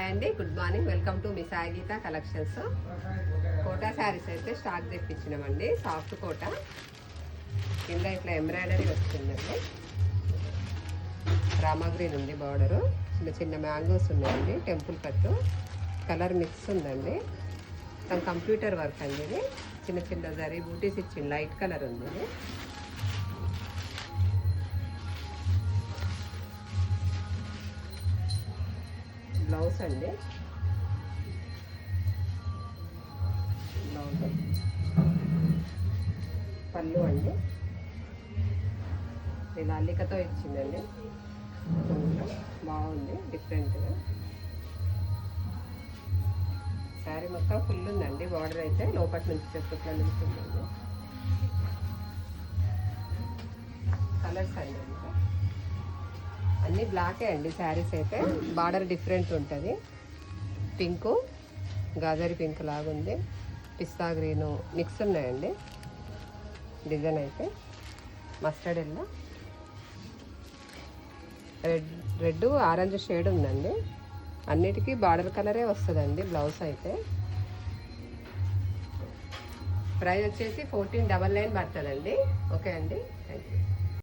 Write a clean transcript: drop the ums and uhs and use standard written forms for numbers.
Hi అండి, good morning. Welcome to మీ Sai Geetha collections. Kota sarees అయితే స్టాక్ తెప్పించినామండి. సాఫ్ట్ కోటా కింద ఇట్లా ఎంబ్రాయిడరీ వచ్చిందండి. రామా గ్రీన్ ఉంది బార్డరు. చిన్న చిన్న మ్యాంగోస్ ఉన్నాయండి. టెంపుల్ కట్టు కలర్ మిక్స్ ఉందండి. కంప్యూటర్ వర్క్ అండి. ఇది చిన్న చిన్న జరీ బూటీస్ ఇచ్చింది. లైట్ కలర్ ఉంది ఇది. బ్లౌజ్ అండి. బ్లౌజ్ పళ్ళు అండి. ఇలా అల్లికతో ఇచ్చిందండి. బాగుంది, డిఫరెంట్గా. శారీ మొత్తం ఫుల్ ఉందండి. బార్డర్ అయితే లోపటి నుంచి చెప్పుట్ల నుంచి ఉందండి. కలర్స్ అండి అన్నీ బ్లాకే అండి. శారీస్ అయితే బార్డర్ డిఫరెంట్ ఉంటుంది. పింకు, గాజరీ పింక్ లాగుంది. పిస్తా గ్రీను మిక్స్ ఉన్నాయండి. డిజైన్ అయితే mustard yellow, red orange shade ఉందండి. అన్నిటికీ బార్డర్ కలరే వస్తుందండి. బ్లౌజ్ అయితే ప్రైస్ వచ్చేసి 1499 పడుతుందండి. ఓకే అండి, థ్యాంక్ యూ.